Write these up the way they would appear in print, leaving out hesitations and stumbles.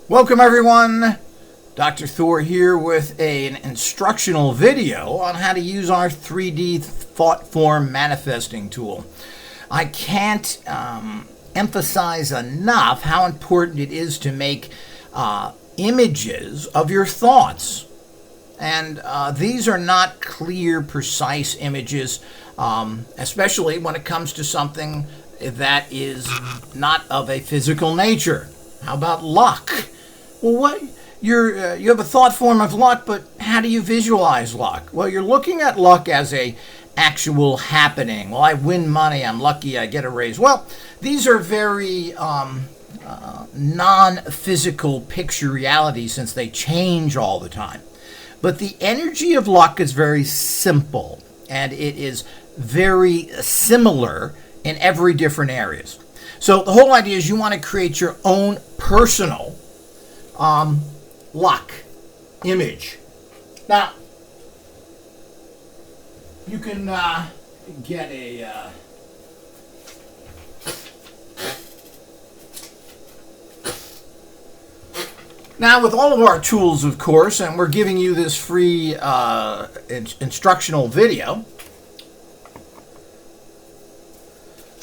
Welcome everyone, Dr. Thor here with an instructional video on how to use our 3D thought form manifesting tool. I can't emphasize enough how important it is to make images of your thoughts. And these are not clear, precise images, especially when it comes to something that is not of a physical nature. How about luck? Well, you have a thought form of luck, but how do you visualize luck? Well, you're looking at luck as a actual happening. Well, I win money, I'm lucky, I get a raise. Well, these are very non-physical picture realities since they change all the time. But the energy of luck is very simple, and it is very similar in every different areas. So the whole idea is you want to create your own personal luck image. Now, you can get a now with all of our tools, of course, and we're giving you this free instructional video.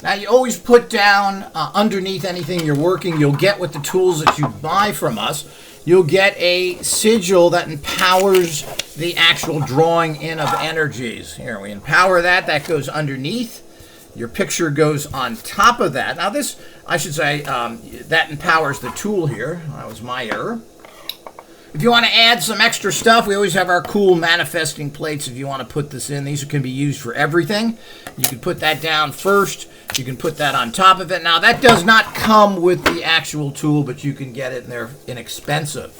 Now you always put down underneath anything you're working, you'll get with the tools that you buy from us, you'll get a sigil that empowers the actual drawing in of energies. Here, we empower that, that goes underneath. Your picture goes on top of that. Now this, I should say, that empowers the tool here. That was my error. If you want to add some extra stuff, we always have our cool manifesting plates if you want to put this in. These can be used for everything. You can put that down first. You can put that on top of it. Now, that does not come with the actual tool, but you can get it, and they're inexpensive.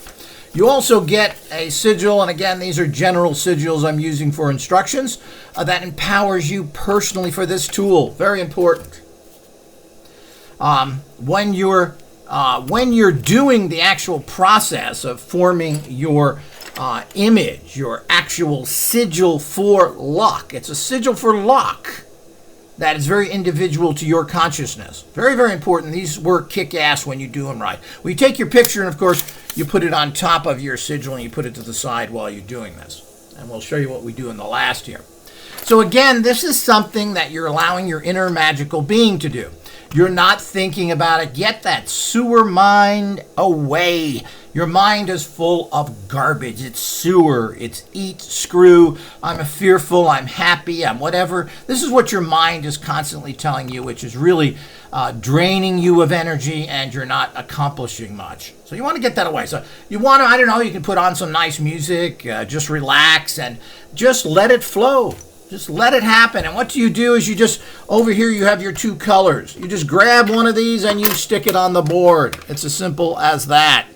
You also get a sigil, and again, these are general sigils I'm using for instructions, that empowers you personally for this tool. Very important. When you're doing the actual process of forming your image, your actual sigil for luck, it's a sigil for luck that is very individual to your consciousness. Very, very important. These work kick-ass when you do them right. Well, you take your picture, and of course, you put it on top of your sigil, and you put it to the side while you're doing this. And we'll show you what we do in the last here. So again, this is something that you're allowing your inner magical being to do. You're not thinking about it. Get that sewer mind away. Your mind is full of garbage. It's sewer. It's eat, screw, I'm fearful, I'm happy, I'm whatever. This is what your mind is constantly telling you, which is really draining you of energy, and you're not accomplishing much. So you want to get that away. So you want to, I don't know, you can put on some nice music, just relax, and just let it flow. Just let it happen. And what you do is you just, over here you have your two colors. You just grab one of these and you stick it on the board. It's as simple as that.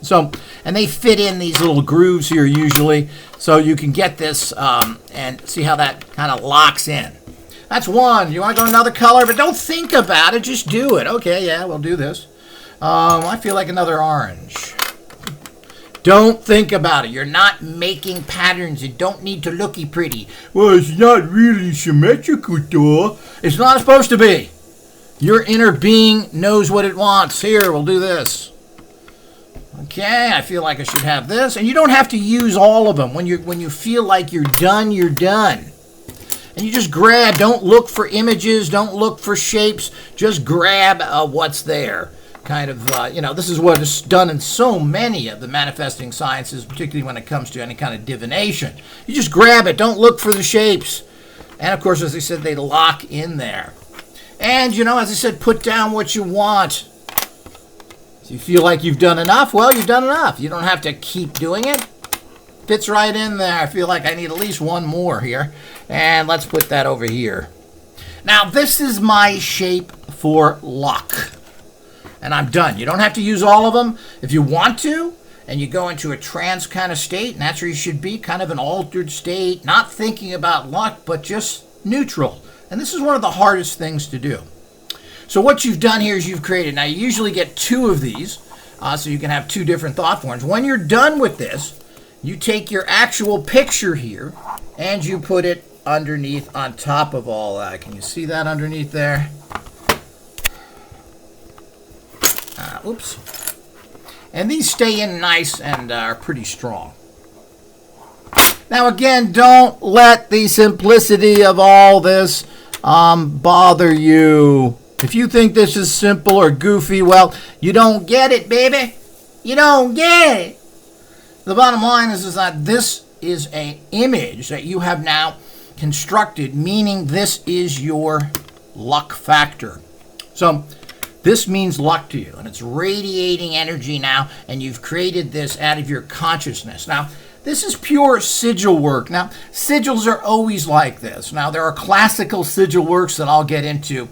So, and they fit in these little grooves here usually. So you can get this and see how that kind of locks in. That's one. You want to go another color, but don't think about it. Just do it. Okay, yeah, we'll do this. I feel like another orange. Don't think about it. You're not making patterns. You don't need to looky pretty. Well, it's not really symmetrical, though. It's not supposed to be. Your inner being knows what it wants. Here, we'll do this. Okay, I feel like I should have this. And you don't have to use all of them. When you feel like you're done, you're done. And you just grab. Don't look for images. Don't look for shapes. Just grab what's there. Kind of, this is what is done in so many of the manifesting sciences, particularly when it comes to any kind of divination. You just grab it. Don't look for the shapes. And, of course, as I said, they lock in there. And, as I said, put down what you want. If you feel like you've done enough, well, you've done enough. You don't have to keep doing it. Fits right in there. I feel like I need at least one more here. And let's put that over here. Now, this is my shape for luck. And I'm done. You don't have to use all of them. If you want to, and you go into a trance kind of state, and that's where you should be, kind of an altered state, not thinking about luck, but just neutral. And this is one of the hardest things to do. So what you've done here is you've created, now you usually get two of these, so you can have two different thought forms. When you're done with this, you take your actual picture here, and you put it underneath on top of all that. Can you see that underneath there? Oops. And these stay in nice and are pretty strong. Now again, don't let the simplicity of all this bother you. If you think this is simple or goofy, well, you don't get it, baby. You don't get it. The bottom line is that this is an image that you have now constructed, meaning this is your luck factor. So this means luck to you, and it's radiating energy now, and you've created this out of your consciousness. Now, this is pure sigil work. Now, sigils are always like this. Now, there are classical sigil works that I'll get into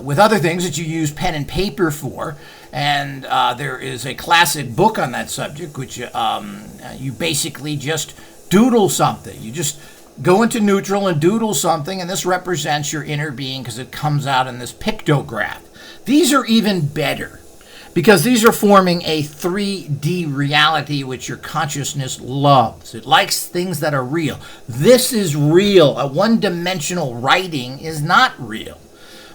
with other things that you use pen and paper for. And there is a classic book on that subject, which you basically just doodle something. You just go into neutral and doodle something, and this represents your inner being because it comes out in this pictograph. These are even better because these are forming a 3D reality which your consciousness loves. It likes things that are real. This is real. A one-dimensional writing is not real,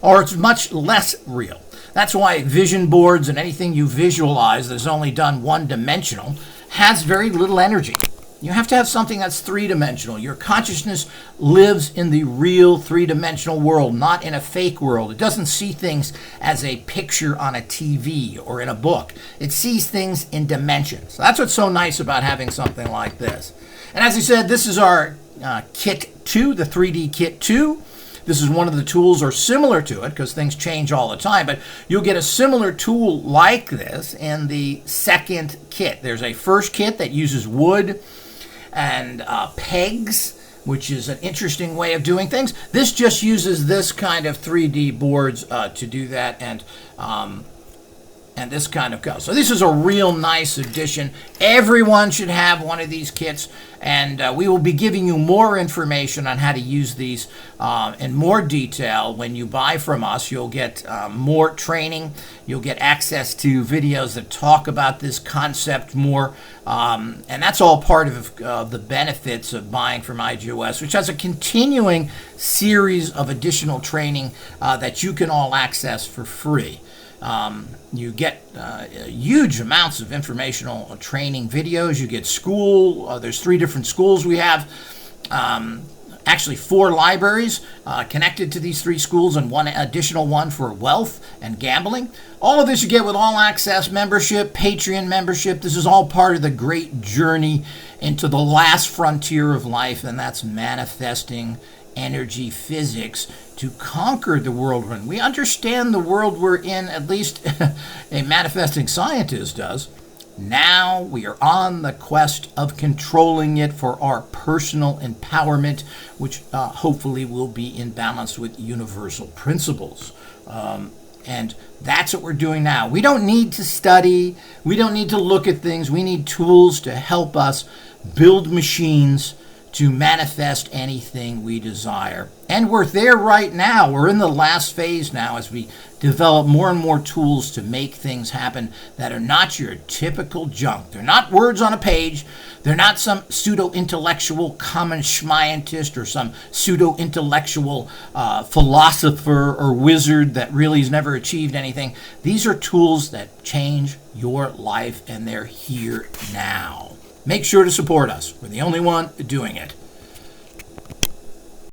or it's much less real. That's why vision boards and anything you visualize that's only done one-dimensional has very little energy. You have to have something that's three-dimensional. Your consciousness lives in the real three-dimensional world, not in a fake world. It doesn't see things as a picture on a TV or in a book. It sees things in dimensions. That's what's so nice about having something like this. And as I said, this is our Kit 2, the 3D Kit 2. This is one of the tools or similar to it because things change all the time, but you'll get a similar tool like this in the second kit. There's a first kit that uses wood and pegs, which is an interesting way of doing things. This just uses this kind of 3D boards to do that, and this kind of goes. So this is a real nice addition. Everyone should have one of these kits, and we will be giving you more information on how to use these in more detail. When you buy from us, you'll get more training. You'll get access to videos that talk about this concept more, and that's all part of the benefits of buying from IGOS, which has a continuing series of additional training that you can all access for free. You get huge amounts of informational training videos. You get school. There's 3 different schools we have. Actually 4 libraries connected to these 3 schools, and 1 additional one for wealth and gambling. All of this you get with all access membership, Patreon membership. This is all part of the great journey into the last frontier of life, and that's manifesting energy physics to conquer the world we're in. We understand the world we're in, at least a manifesting scientist does. Now we are on the quest of controlling it for our personal empowerment, which hopefully will be in balance with universal principles. And that's what we're doing now. We don't need to study. We don't need to look at things. We need tools to help us build machines to manifest anything we desire. And we're there right now. We're in the last phase now as we develop more and more tools to make things happen that are not your typical junk. They're not words on a page. They're not some pseudo-intellectual common scientist or some pseudo-intellectual philosopher or wizard that really has never achieved anything. These are tools that change your life, and they're here now. Make sure to support us. We're the only one doing it.